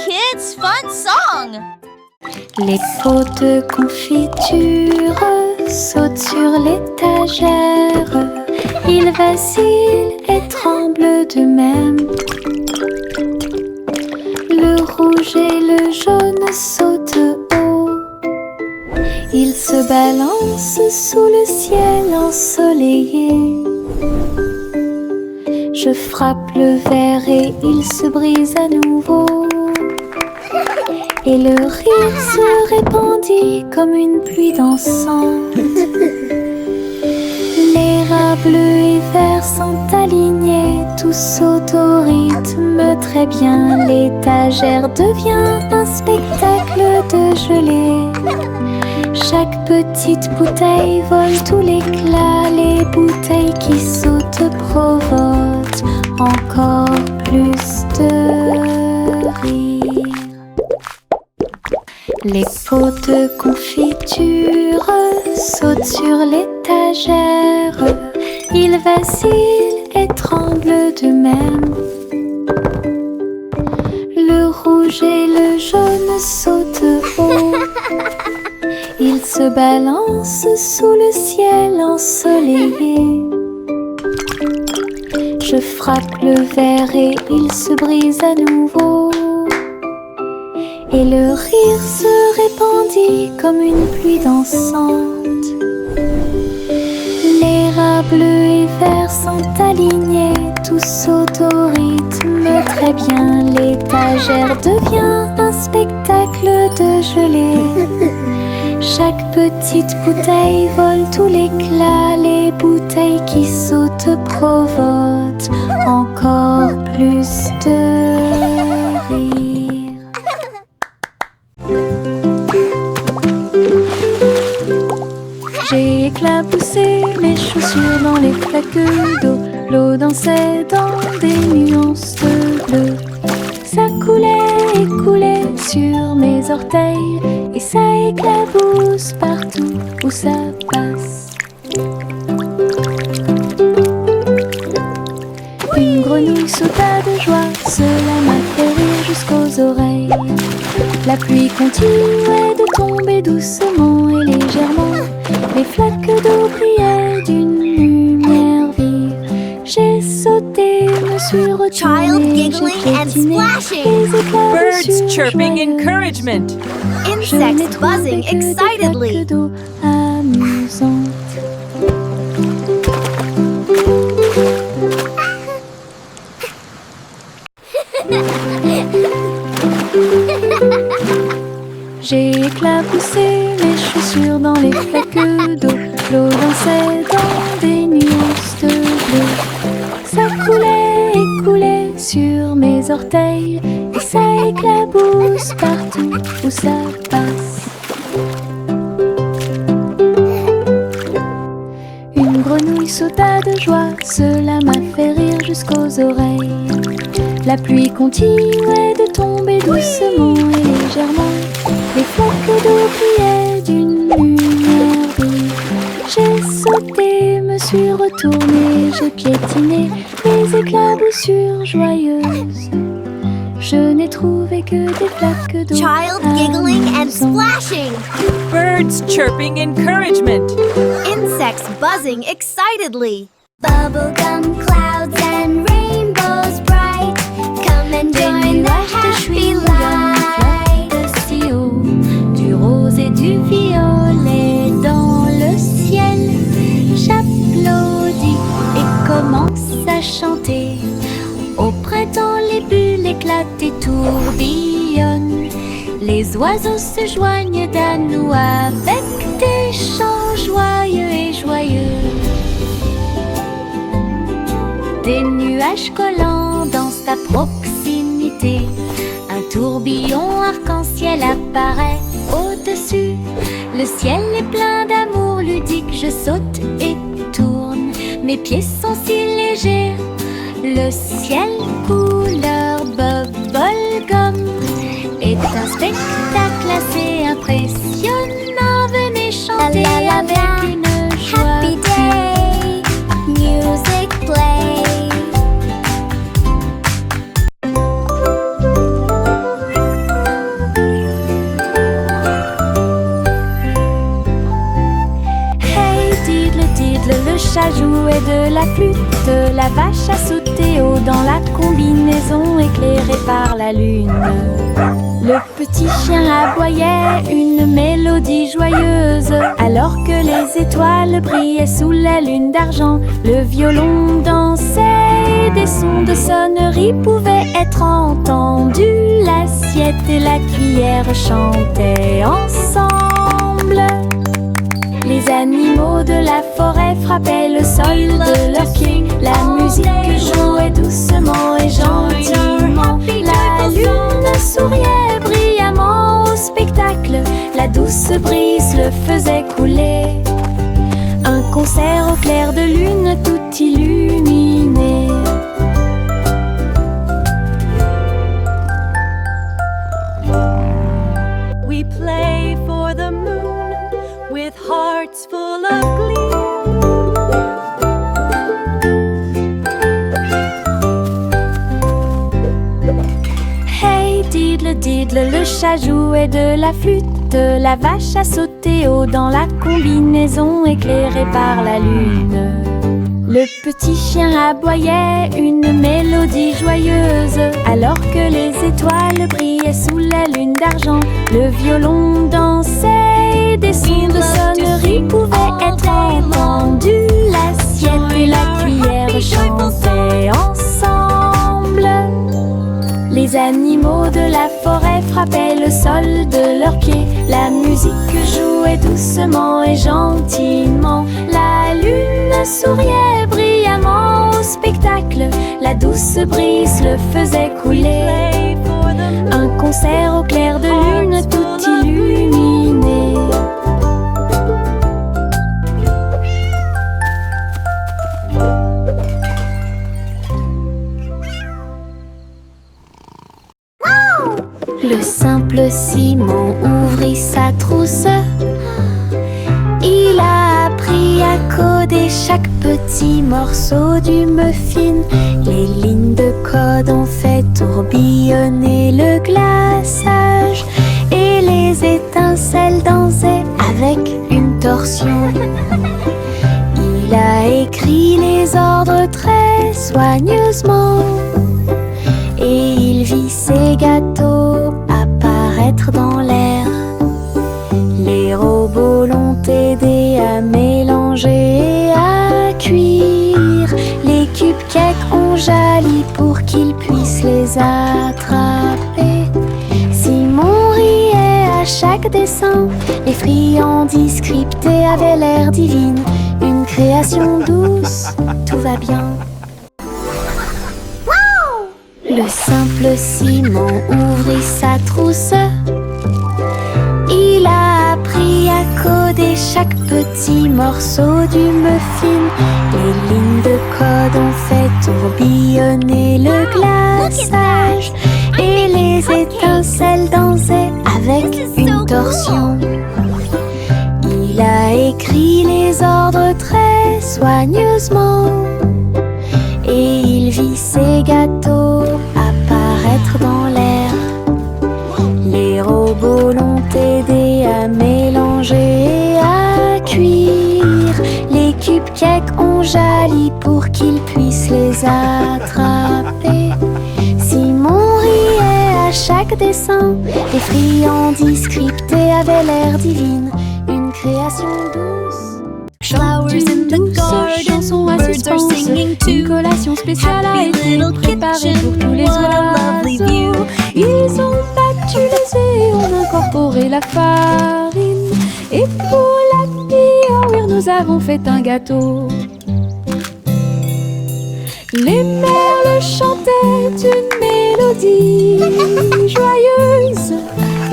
kids' fun song. Les pots de confiture sautent sur l'étagère. Ils vacillent et tremblent d'eux-mêmes. Le rouge et le jaune sautent haut. Ils se balancent sous le ciel ensoleillé. Je frappe le verre et il se brise à nouveau. Et le rire se répandit comme une pluie dansante. Les rats bleus et verts sont alignés, tous sautent au rythme très bien. L'étagère devient un spectacle de gelée. Chaque petite bouteille vole tout l'éclat. Les bouteilles qui sautent provoquent encore plus de rire. Les pots de confiture sautent sur l'étagère. Ils vacillent et tremblent d'eux-mêmes. Le rouge et le jaune sautent haut. Ils se balancent sous le ciel ensoleillé. Je frappe le verre et il se brise à nouveau. Et le rire se répandit comme une pluie dansante. Les rats bleus et verts sont alignés, tous sautent au rythme très bien. L'étagère devient un spectacle de gelée. Chaque petite bouteille vole tout l'éclat. Les bouteilles qui sautent provoquent encore plus de rire. J'ai éclaboussé mes chaussures dans les flaques d'eau. L'eau dansait dans des nuances de bleu. Ça coulait et coulait sur mes orteils. Et ça éclabousse partout où ça passe. Une grenouille sauta de joie, cela m'a fait rire jusqu'aux oreilles. La pluie continuait de tomber doucement et légèrement. Les flaques d'eau brillaient d'une lumière vive. J'ai sauté, me suis retournée, j'ai piétiné les éclats Birds chirping encouragement. Insects buzzing excitedly. d'eau amusantes. J'ai éclaboussé mes chaussures dans les flaques d'eau. L'eau dansait dans des nuances de bleu. Ça coulait et coulait sur mes orteils. Et ça éclabousse partout où ça passe. Une grenouille sauta de joie, cela m'a fait rire jusqu'aux oreilles. La pluie continuait de tomber doucement et légèrement. Les flaques d'eau brillaient d'une lumière vive. J'ai sauté, me suis retournée, j'ai piétiné les éclaboussures joyeuses. Je n'ai trouvé que des flaques d'eau. Child giggling and splashing. Birds chirping encouragement. Insects buzzing excitedly. Bubblegum clouds and rainbows bright. Come and join the happy light. Si haut, du rose et du violet dans le ciel. J'applaudis et commence à chanter. Au printemps, les bulles éclatent et tourbillonnent. Les oiseaux se joignent à nous avec des chants joyeux et joyeux. Des nuages collants dansent à proximité. Un tourbillon arc-en-ciel apparaît au-dessus. Le ciel est plein d'amour ludique. Je saute et tourne. Mes pieds sont si légers. Le ciel couleur bubblegum est un spectacle assez impressionnant. Venez chanter avec une joie. Happy day, music play. jouait de la flûte, la vache a sauté haut dans la combinaison éclairée par la lune. Le petit chien aboyait une mélodie joyeuse, alors que les étoiles brillaient sous la lune d'argent. Le violon dansait, des sons de sonnerie pouvaient être entendus. L'assiette et la cuillère chantaient ensemble. Les animaux de la forêt frappaient le sol de leurs pieds. La musique jouait doucement et gentiment. La lune souriait brillamment au spectacle. La douce brise le faisait couler. Un concert au clair de lune tout illuminé. We play for the moon with hearts full of glee. Hey diddle diddle, le chat jouait de la flûte. La vache a sauté haut dans la combinaison éclairée par la lune. Le petit chien aboyait une mélodie joyeuse, alors que les étoiles brillaient sous la lune d'argent. Le violon dansait, des sons de sonnerie pouvaient être entendus. L'assiette et la cuillère chantaient ensemble. Les animaux de la forêt frappaient le sol de leurs pieds. La musique jouait doucement et gentiment. La lune souriait brillamment au spectacle. La douce brise le faisait couler. Un concert au clair de lune tout illuminé. Le simple Simon ouvrit sa trousse. Il a appris à coder chaque petit morceau du muffin. Les lignes de code ont fait tourbillonner le glaçage, et les étincelles dansaient avec une torsion. Il a écrit les ordres très soigneusement, et il vit ses gâteaux apparaître dans l'air. Les robots l'ont aidé à mélanger et à cuire. Les cupcakes ont jali pour qu'il puisse les attraper. Simon riait à chaque dessin. Les friandises scriptées avaient l'air divine. Une création douce, tout va bien. Le simple Simon ouvrit sa trousse. Il a appris à coder chaque petit morceau du muffin. Les lignes de code ont fait tourbillonner le glaçage, et les étincelles dansaient avec une torsion. Il a écrit les ordres très soigneusement, et il vit ses gâteaux apparaître dans l'air. Les robots l'ont aidé à mélanger et à cuire. Les cupcakes ont jali pour qu'il puisse les attraper. Simon riait à chaque dessin. Les friandises scriptées avaient l'air divine. Une création douce. Flowers in the garden, chanson à birds are suspense. singing Une too. collation spéciale a Happy été little préparée pour tous les kitchen, what a lovely view. oiseaux. Ils ont battu les œufs, ont incorporé la farine, et pour l'happy hour, nous avons fait un gâteau. Les merles chantaient une mélodie joyeuse.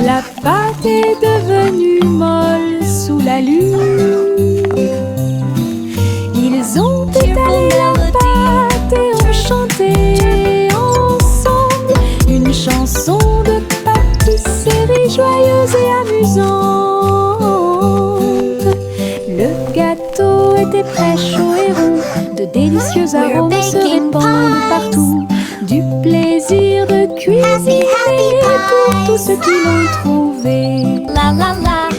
La pâte est devenue molle sous la lune. Ils ont étalé la pâte et ont chanté ensemble une chanson de pâtisserie joyeuse et amusante. Le gâteau était prêt, chaud et rond. De délicieux arômes se répandent partout. Du plaisir de cuisiner pour tous ceux qui l'ont trouvé. La la la,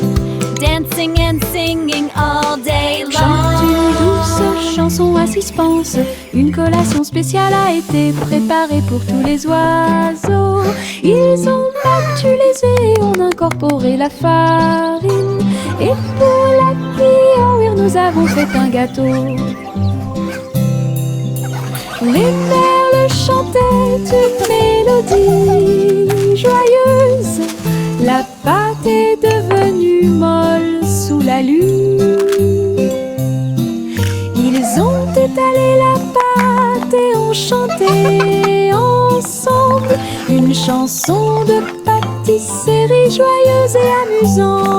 dancing and singing all day Chante long. une douce chanson à dispense. Une collation spéciale a été préparée pour tous les oiseaux. Ils ont battu les œufs et ont incorporé la farine. Et pour la cuire, nous avons fait un gâteau. Les merles chantaient une mélodie joyeuse. La pâte est devenue molle sous la lune. Ils ont étalé la pâte et ont chanté ensemble une chanson de pâtisserie joyeuse et amusante.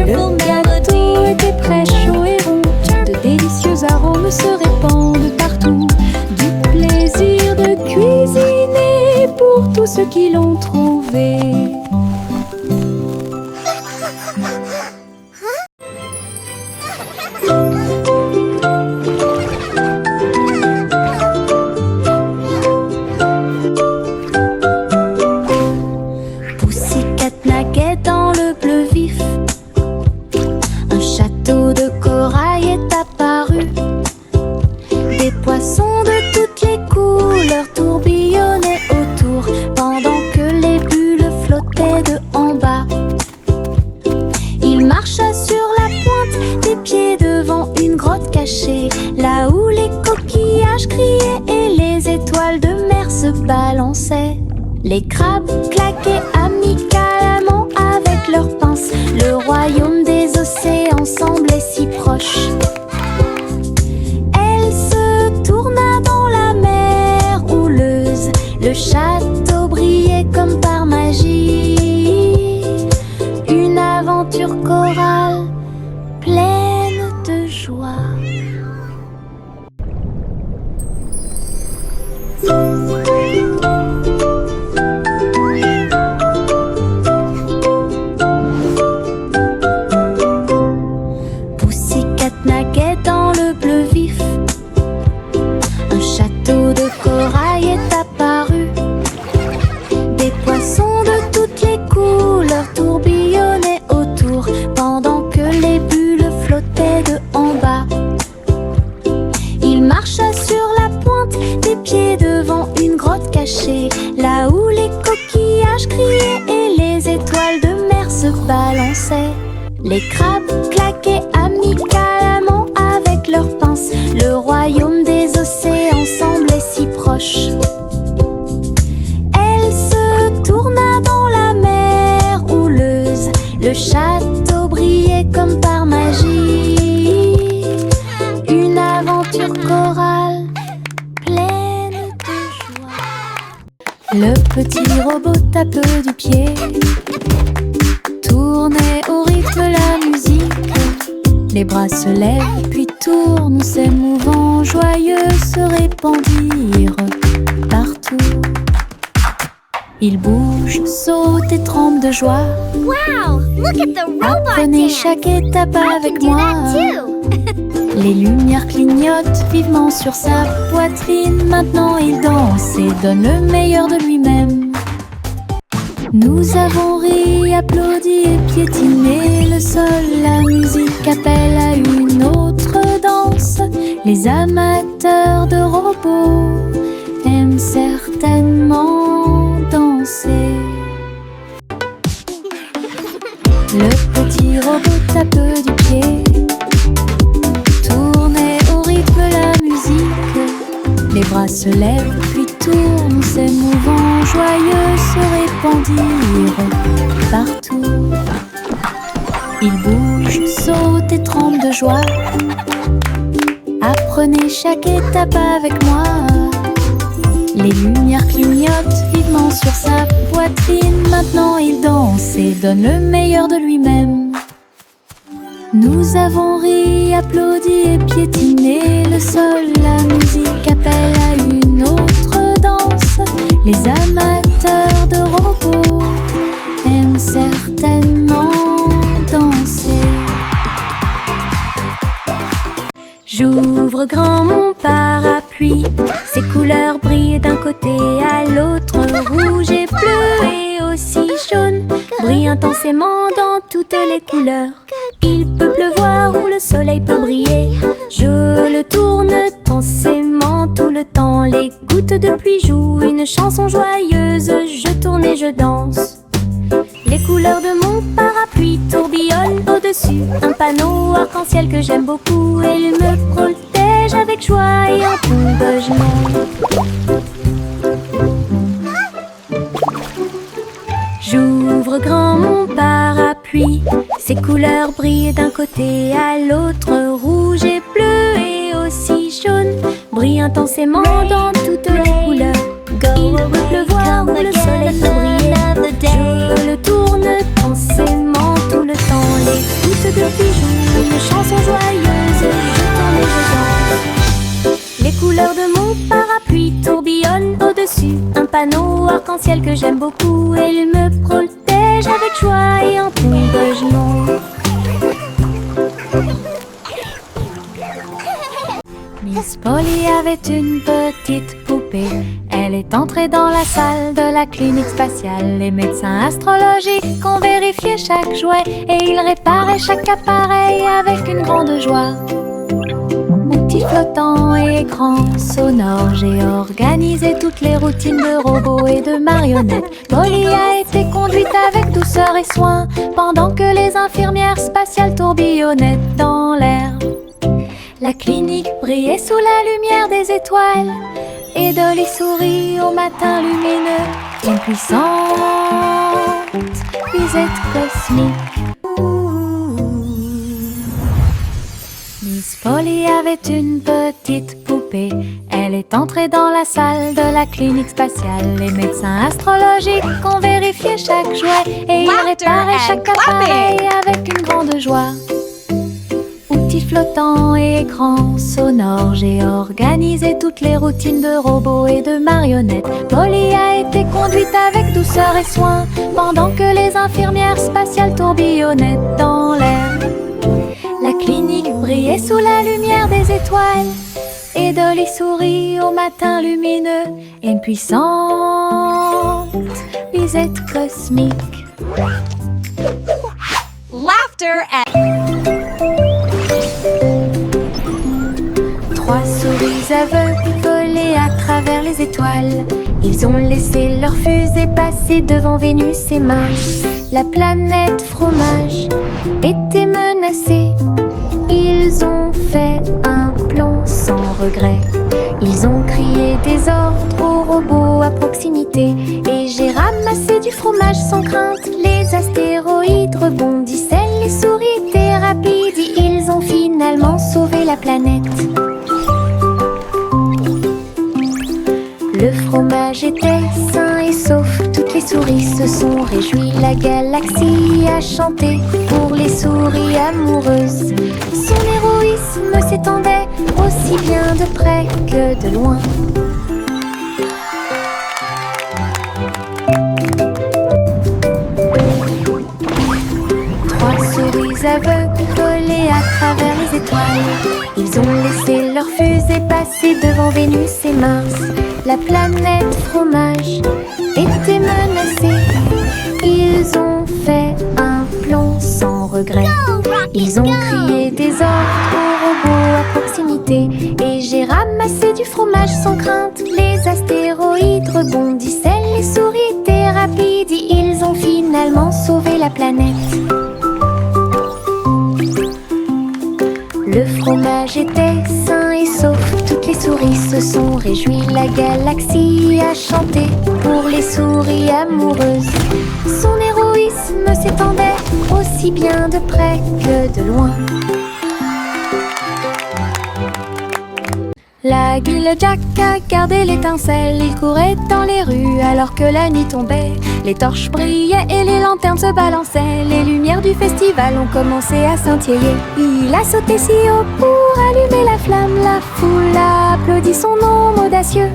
Le gâteau était prêt, chaud et rond. De délicieux arômes se répandent partout. Du plaisir de cuisiner pour tous ceux qui l'ont trouvé. Pussycat naguait dans le bleu vif. Un château de corail est apparu. Des poissons de toutes les couleurs tourbillonnaient autour pendant que les bulles flottaient de en bas. Il marcha sur la pointe des pieds devant une grotte cachée, là où les coquillages criaient et les étoiles de mer se balançaient. Les crabes claquaient amicalement avec leurs pinces. Le royaume des océans semblait si proche. Elle se tourna dans la mer houleuse. Le château brillait comme par magie. Une aventure chorale pleine de joie. Pussycat naguait dans le bleu vif. Un château de corail est apparu. Des poissons de toutes les couleurs tourbillonnaient autour pendant que les bulles flottaient de en bas. Il marcha sur la pointe des pieds devant une grotte cachée, là où les coquillages criaient et les étoiles de mer se balançaient. Les crabes claquaient amicalement avec leurs pinces. Le royaume des océans semblait si proche. Elle se tourna dans la mer houleuse. Le château brillait comme par magie. Une aventure chorale pleine de joie. Le petit robot tape du pied, tournait au rythme la musique. Les bras se lèvent puis tournent, s'émouvant, joyeux se répandirent partout. Il bouge, saute et tremble de joie. Wow, look at the robot Apprenez dance. chaque étape I avec can do moi. that too. Les lumières clignotent vivement sur sa poitrine. Maintenant il danse et donne le meilleur de lui-même. Nous avons ri, applaudi et piétiné le sol. La musique appelle à une autre danse. Les amateurs de robots aiment certainement danser. Le petit robot tape du pied, tournait au rythme la musique. Les bras se lèvent puis tournent, s'émouvant, joyeux se répandirent partout. Il bouge, saute et tremble de joie. Apprenez chaque étape avec moi. Les lumières clignotent vivement sur sa poitrine. Maintenant il danse et donne le meilleur de lui-même. Nous avons ri, applaudi et piétiné le sol. La musique appelle à une autre danse. Les amateurs de robots aiment certainement danser. J'ouvre grand mon parapluie. Ses couleurs brillent d'un côté à l'autre. Rouge et bleu et aussi jaune brillent intensément dans toutes les couleurs. Il peut pleuvoir ou le soleil peut briller. le temps. Les gouttes de pluie jouent une chanson joyeuse. Je tourne et je danse. Les couleurs de mon parapluie tourbillonnent au-dessus. Un panneau arc-en-ciel que j'aime beaucoup. Il me protège avec joie et encouragement. J'ouvre grand mon parapluie. Ses couleurs brillent d'un côté à l'autre. Rouge et bleu et aussi jaune brillent intensément dans toutes les couleurs. Il peut pleuvoir ou le soleil peut briller. Je le tourne intensément tout le temps. Les gouttes de pluie jouent une chanson joyeuse. Je tourne et je danse. Les couleurs de mon parapluie tourbillonnent au-dessus. Un panneau arc-en-ciel que j'aime beaucoup. Il me protège avec joie et encouragement. Miss Polly avait une petite poupée. Elle est entrée dans la salle de la clinique spatiale. Les médecins astrologiques ont vérifié chaque jouet et ils réparaient chaque appareil avec une grande joie. Outils flottants et écrans sonores, j'ai organisé toutes les routines de robots et de marionnettes. Polly a été conduite avec douceur et soin pendant que les infirmières spatiales tourbillonnaient dans l'air. La clinique brillait sous la lumière des étoiles et Dolly sourit au matin lumineux. Une puissante visite cosmique. Miss Polly avait une petite poupée. Elle est entrée dans la salle de la clinique spatiale. Les médecins astrologiques ont vérifié chaque jouet et ils réparaient chaque appareil avec une grande joie. Outils flottants et écrans sonores, j'ai organisé toutes les routines de robots et de marionnettes. Polly a été conduite avec douceur et soin pendant que les infirmières spatiales tourbillonnaient dans l'air. La clinique brillait sous la lumière des étoiles et Dolly sourit au matin lumineux. Une puissante visite cosmique. Laughter at Trois souris aveugles volaient à travers les étoiles. Ils ont laissé leur fusée passer devant Vénus et Mars. La planète fromage était menacée. Ils ont fait un plan sans regret. Ils ont crié des ordres aux robots à proximité. Et j'ai ramassé du fromage sans crainte. Les astéroïdes rebondissaient, les souris étaient rapides. Et ils ont finalement sauvé la planète. Le fromage était sain et sauf. Toutes les souris se sont réjouies. La galaxie a chanté pour les souris amoureuses. Son héroïsme s'étendait aussi bien de près que de loin. Trois souris aveugles volaient à travers les étoiles. Ils ont laissé leur fusée passer devant Vénus et Mars. La planète fromage était menacée. Ils ont fait un plan sans regret. Ils ont crié des ordres aux robots à proximité. Et j'ai ramassé du fromage sans crainte. Les astéroïdes rebondissaient, les souris étaient rapides. Et ils ont finalement sauvé la planète. Le fromage était sain et sauf. Toutes les souris se sont réjouies. La galaxie a chanté pour les souris amoureuses. Son héroïsme s'étendait aussi bien de près que de loin. La guille Jack a gardé l'étincelle. Il courait dans les rues alors que la nuit tombait. Les torches brillaient et les lanternes se balançaient. Les lumières du festival ont commencé à scintiller. Il a sauté si haut pour allumer la flamme. La foule a applaudi son nom audacieux.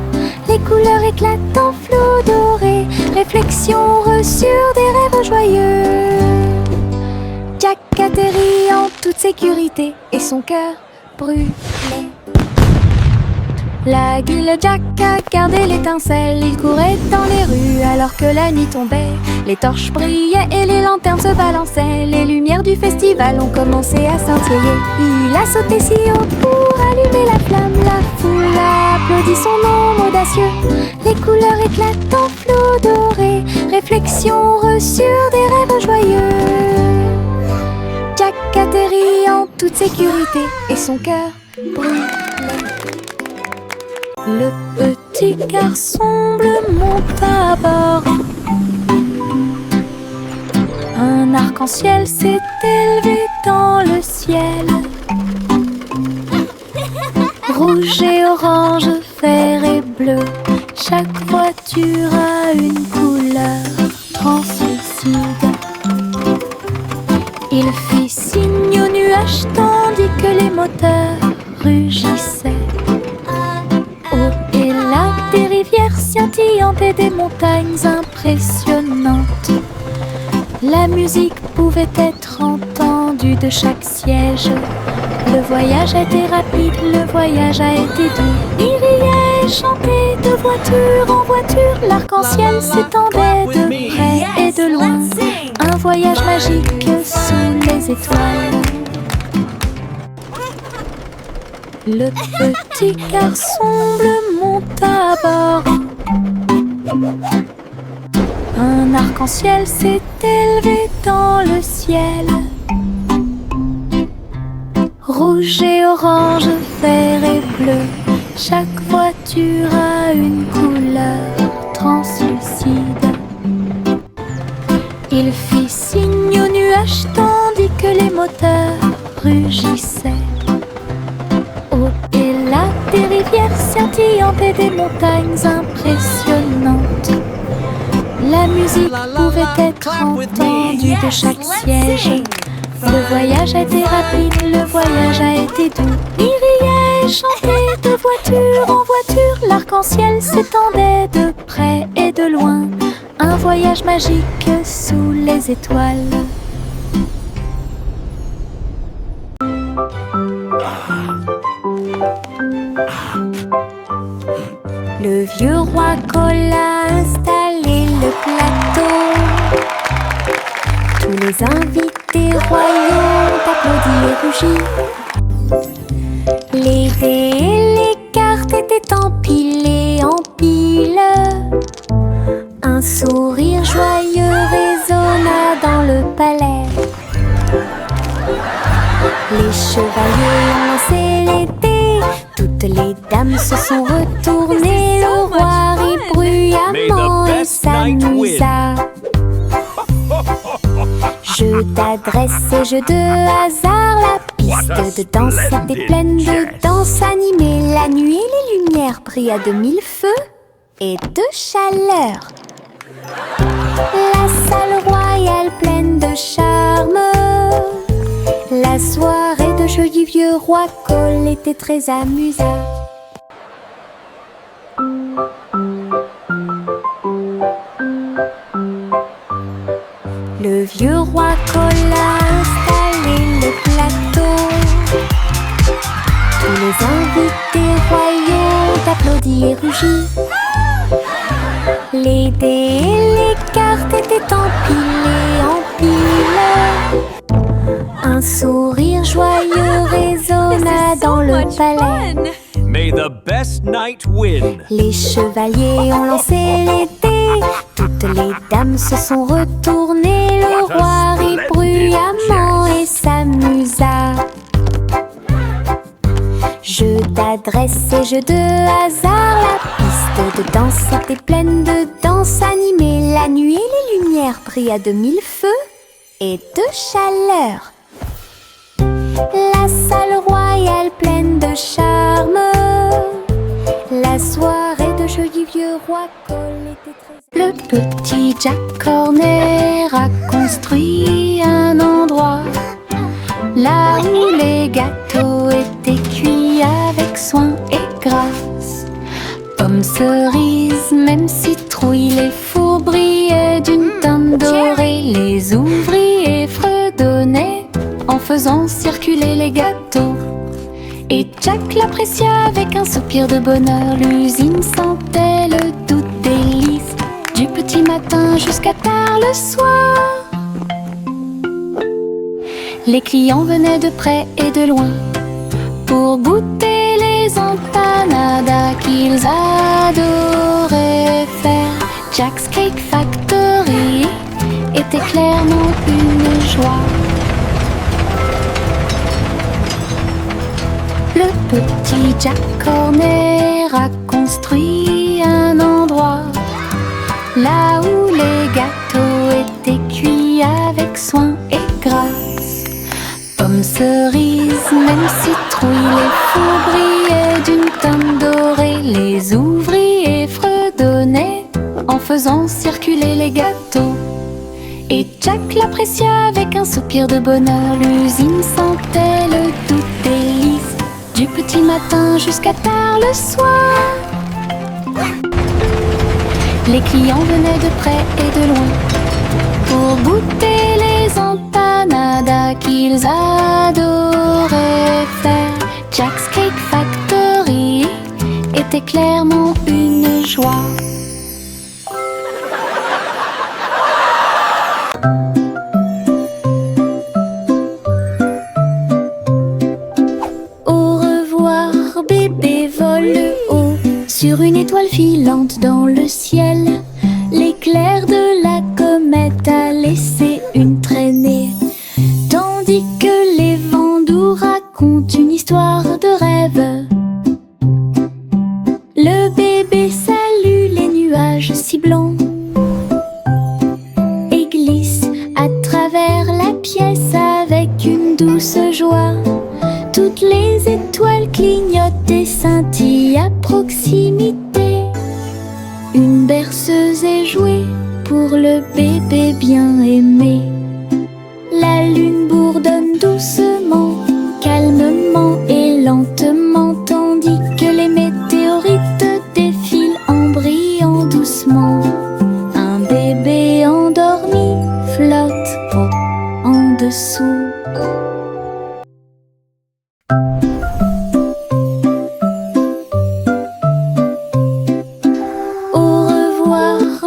Les couleurs éclatent en flot doré. Réflexion reçue des rêves joyeux. Jack atterrit en toute sécurité et son cœur brûlait. La guille Jack a gardé l'étincelle. Il courait dans les rues alors que la nuit tombait. Les torches brillaient et les lanternes se balançaient. Les lumières du festival ont commencé à scintiller. Il a sauté si haut pour allumer la flamme. La foule a applaudit son nom audacieux. Les couleurs éclatent en flot doré, réflexion reçue des rêves joyeux. Jack atterrit en toute sécurité et son cœur brûle. Le petit garçon bleu monte à bord. Un arc-en-ciel s'est élevé dans le ciel. Rouge et orange, vert et bleu, chaque voiture a une couleur translucide. Il fit signe aux nuages tandis que les moteurs rugissaient. Oh, et là, des rivières scintillantes et des montagnes impressionnantes. La musique pouvait être entendue de chaque siège. Le voyage a été rapide, le voyage a été doux. Il riait et chantait de voiture en voiture. L'arc-en-ciel s'étendait de près et de loin. Un voyage magique sous les étoiles. Le petit garçon bleu monte à bord. Un arc-en-ciel s'est élevé dans le ciel. Rouge et orange, vert et bleu, chaque voiture a une couleur translucide. Il fit signe aux nuages tandis que les moteurs rugissaient. Oh, et là, des rivières scintillantes et des montagnes impressionnantes. La musique pouvait être entendue de chaque siège. Le voyage a été rapide, le voyage a été doux. Il riait et chantait de voiture en voiture. L'arc-en-ciel s'étendait de près et de loin. Un voyage magique sous les étoiles. Le vieux roi Cole a installé le plateau. Tous les invités royaux applaudis et rugis. Les dés et les cartes étaient empilés en pile. Un sourire joyeux résonna dans le palais. Les chevaliers ont lancé les dés. Toutes les dames se sont retournées. Le roi rit bruyamment et s'amusa. Jeu d'adresse et jeu de hasard. La piste de danse était pleine de danse animée. La nuit et les lumières brillaient de mille feux et de chaleur. La salle royale pleine de charme. La soirée de jeu du vieux roi Cole était très amusante. Le vieux roi Cole a installé le plateau. Tous les invités royaux applaudis et rugis. Les dés et les cartes étaient empilés en pile. Un sourire joyeux résonna dans le palais. May the best knight win. Les chevaliers ont lancé les dés. Toutes les dames se sont retournées. Le roi rit bruyamment et s'amusa. Jeu d'adresse et jeu de hasard. La piste de danse était pleine de danse animée. La nuit et les lumières brillaient de mille feux et de chaleur. La salle royale pleine de charme. La soirée de jeu du vieux roi Cole était très... Le petit Jack Horner a construit un endroit là où les gâteaux étaient cuits avec soin et grâce. Pommes, cerises, même citrouilles, les fours brillaient d'une teinte dorée. Les ouvriers fredonnaient en faisant circuler les gâteaux. Et Jack l'apprécia avec un soupir de bonheur. L'usine sentait le doux délice du petit matin jusqu'à tard le soir. Les clients venaient de près et de loin pour goûter les empanadas qu'ils adoraient faire. Jack's Cake Factory était clairement une joie. Le petit Jack Horner a construit un endroit là où les gâteaux étaient cuits avec soin et grâce. Pommes, cerises, même citrouilles, les fous brillaient d'une teinte dorée. Les ouvriers fredonnaient en faisant circuler les gâteaux. Et Jack l'apprécia avec un soupir de bonheur. L'usine sentait le doux délice du petit matin jusqu'à tard le soir. Les clients venaient de près et de loin pour goûter les empanadas qu'ils adoraient faire. Jack's Cake Factory était clairement une joie. Au revoir bébé vole haut sur une étoile filante dans le ciel. L'éclair de la comète a laissé une traînée, tandis que les vents doux racontent une histoire de rêve. Le bébé salue les nuages si blancs et glisse à travers la pièce avec une douce joie. Toutes les étoiles clignotent et scintillent à proximité. Une berceuse est jouée pour le bébé bien aimé. La lune bourdonne doucement, calmement et lentement, tandis que les météorites défilent en brillant doucement. Un bébé endormi flotte en dessous.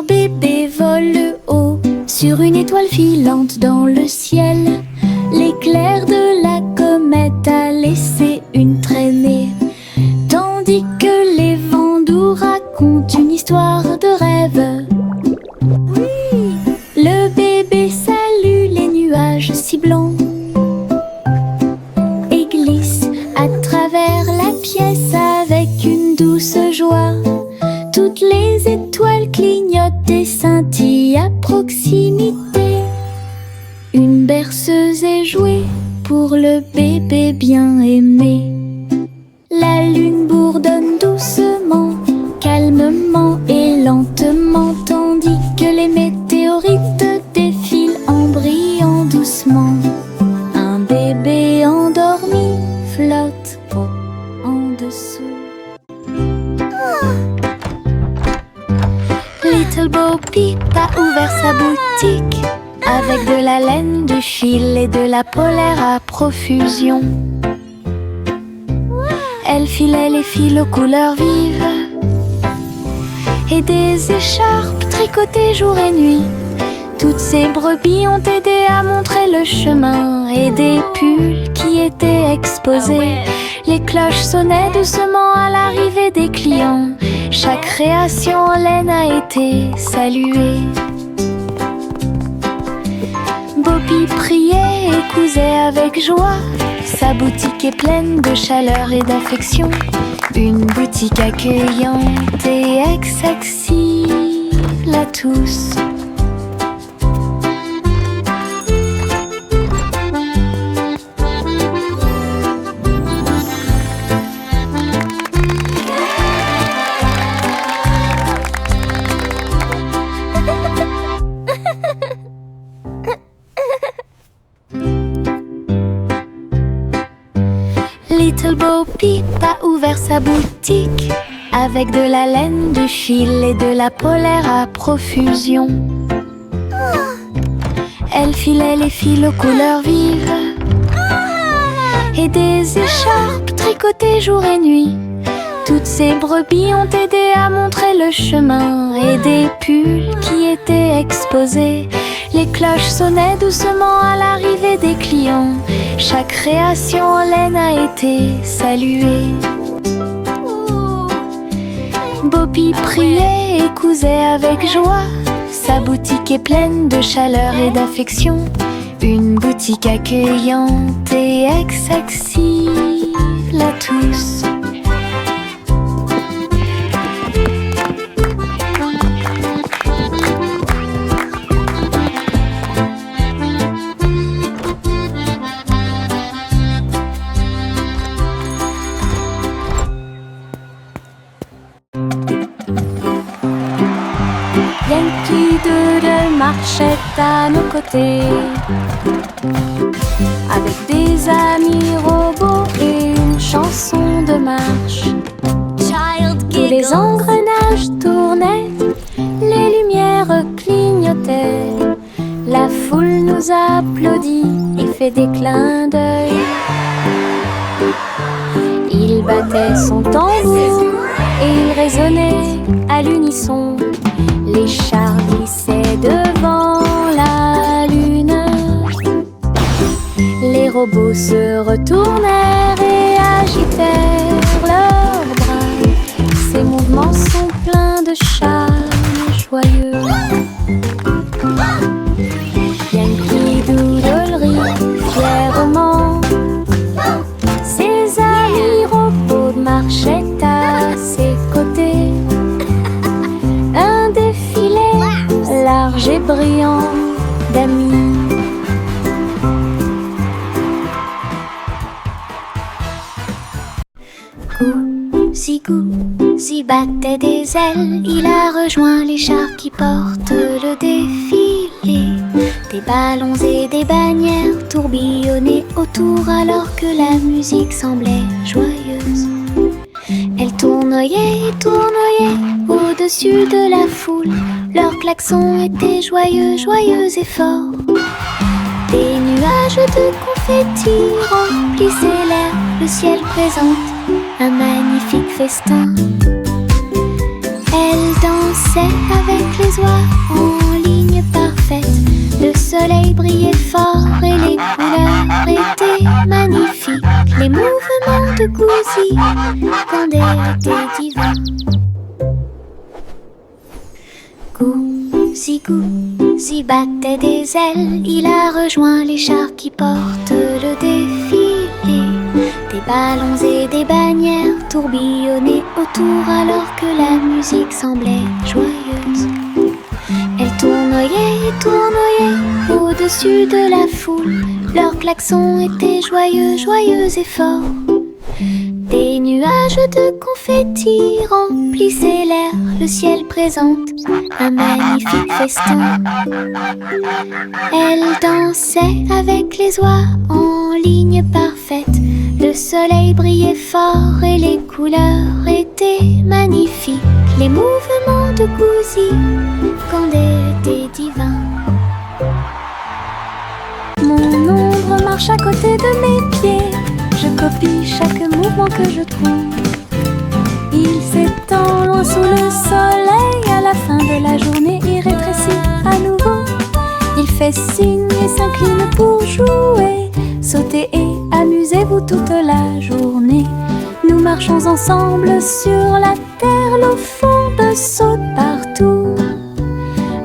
Bébé vole haut sur une étoile filante dans le ciel. L'éclair de la comète a laissé une traînée, tandis que les vents doux racontent une histoire de rêve. Le bébé salue les nuages si blancs et glisse à travers la pièce avec une douce joie. Toutes les étoiles clignotent et scintillent à proximité. Une berceuse est jouée pour le bébé bien aimé. La lune bourdonne doucement, calmement et lentement, tandis que les météorites défilent en brillant doucement. Un bébé endormi flotte en dessous. Little Bo Peep a ouvert sa boutique avec de la laine, du fil et de la polaire à profusion. Elle filait les fils aux couleurs vives et des écharpes tricotées jour et nuit. Toutes ces brebis ont aidé à montrer le chemin et des pulls qui étaient exposés. Les cloches sonnaient doucement à l'arrivée des clients. Chaque création en laine a été saluée. Bobby priait et cousait avec joie. Sa boutique est pleine de chaleur et d'affection. Une boutique accueillante et accessible à tous. Little Bo Peep a ouvert sa boutique avec de la laine, du fil et de la polaire à profusion. Elle filait les fils aux couleurs vives et des écharpes tricotées jour et nuit. Toutes ces brebis ont aidé à montrer le chemin et des pulls qui étaient exposés. Les cloches sonnaient doucement à l'arrivée des clients. Chaque création en laine a été saluée. Bobby priait et cousait avec joie. Sa boutique est pleine de chaleur et d'affection. Une boutique accueillante et accessible à tous. Yankee Doodle marchait à nos côtés, avec des amis robots et une chanson de marche. Child Tous les giggles. engrenages tournaient, les lumières clignotaient. La foule nous applaudit et fait des clins d'œil. Il battait son tambour et il résonnait à l'unisson. Les chars glissaient devant la lune. Les robots se retournèrent et agitèrent leurs bras. Ces mouvements sont pleins de charme joyeux. Yankee Doodle rit fièrement. Ses amis robots marchaient à ses côtés. Un défilé large et brillant d'amis. Gousi battait des ailes, il a rejoint les chars qui portent le défilé. Des ballons et des bannières tourbillonnaient autour alors que la musique semblait joyeuse. Elle tournoyait et tournoyait au-dessus de la foule. Leurs klaxons étaient joyeux, joyeux et forts. Des nuages de confettis remplissaient l'air, le ciel présente un magnifique festin. Elle dansait avec les oies en ligne parfaite. Le soleil brillait fort et les couleurs étaient magnifiques. Les mouvements de Gousi étaient divins. Gousi battait des ailes, il a rejoint les chars qui portent le défilé. Des ballons et des bannières tourbillonnaient autour alors que la musique semblait joyeuse. Elle tournoyait et tournoyait au-dessus de la foule. Leurs klaxons étaient joyeux, joyeux et forts. Des nuages de confettis remplissaient l'air, le ciel présente un magnifique festin. Elle dansait avec les oies en ligne parfaite. Le soleil brillait fort et les couleurs étaient magnifiques. Les mouvements de Gousi étaient divins. Mon ombre marche à côté de mes pieds. Je copie chaque mouvement que je trouve. Il s'étend loin sous le soleil. À la fin de la journée, il rétrécit à nouveau. Il fait signe et s'incline pour jouer. Sautez et amusez-vous toute la journée. Nous marchons ensemble sur la terre. L'eau fonde saute partout.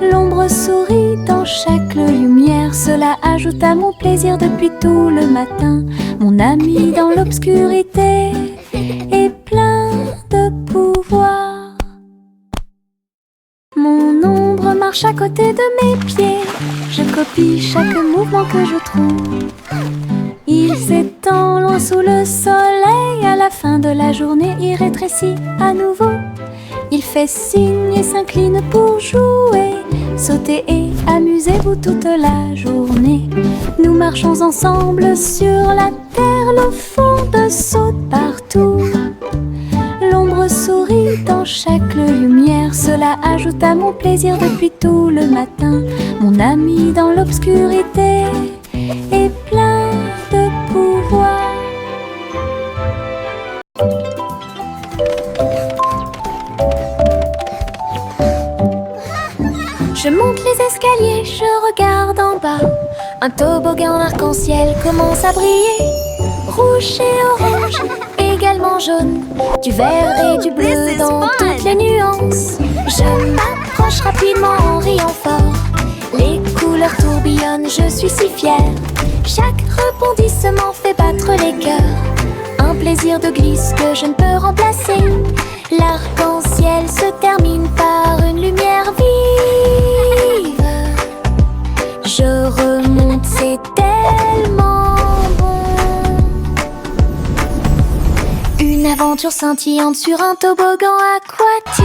L'ombre sourit dans chaque lumière. Cela ajoute à mon plaisir depuis tout le matin. Mon ami dans l'obscurité est plein de pouvoir. Mon ombre marche à côté de mes pieds. Je copie chaque mouvement que je trouve. Il s'étend loin sous le soleil. À la fin de la journée, il rétrécit à nouveau. Il fait signe et s'incline pour jouer. Sautez et amusez-vous toute la journée. Nous marchons ensemble sur la terre. L'eau fonde saute partout. L'ombre sourit dans chaque lumière. Cela ajoute à mon plaisir depuis tout le matin. Mon ami dans l'obscurité est plein de pouvoir. Je monte les escaliers, je regarde en bas. Un toboggan arc-en-ciel commence à briller. Rouge et orange, également jaune. Du vert et du bleu This is dans fun. toutes les nuances. Je m'approche rapidement en riant fort. Les couleurs tourbillonnent, je suis si fière. Chaque rebondissement fait battre les cœurs. Un plaisir de glisse que je ne peux remplacer. L'arc-en-ciel se termine par une lumière vive. Je remonte, c'est tellement bon. Une aventure scintillante sur un toboggan aquatique.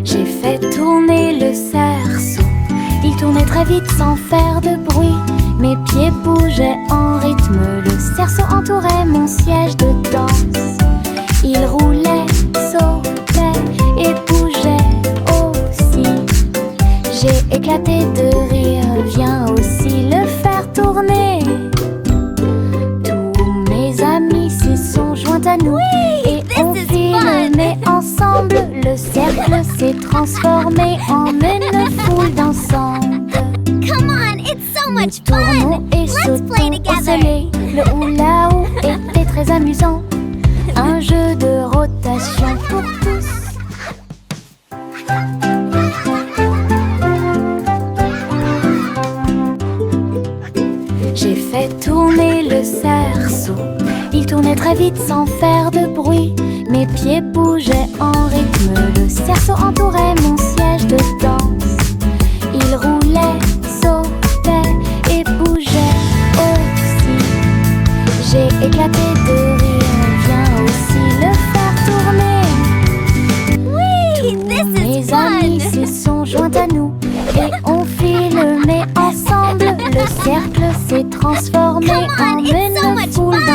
J'ai fait tourner le cerceau. Il tournait très vite sans faire de bruit. Mes pieds bougeaient en rythme. Le cerceau entourait mon siège de danse. Il roulait, sautait et bougeait aussi. J'ai éclaté de rire. Viens aussi le faire tourner. Tous mes amis s'y sont joints à nous. Et on is filmait ensemble. Le cercle s'est transformé en une foule d'ensemble. Come on, it's so Nous much tournons fun. et Let's play sautons au together. soleil. Le hula-hoop était très amusant. Un jeu de rotation pour tous. J'ai fait tourner le cerceau. Il tournait très vite sans faire de bruit. Mes pieds bougeaient en rythme. Le cerceau entourait mon siège de danse. Il roulait, sautait et bougeait aussi. J'ai éclaté de rire. Viens aussi le faire tourner. Whee! Tous This mes is amis fun. s'y sont joints à nous. Et on filmait ensemble. Le cercle s'est transformé Come on, en it's so une much foule fun.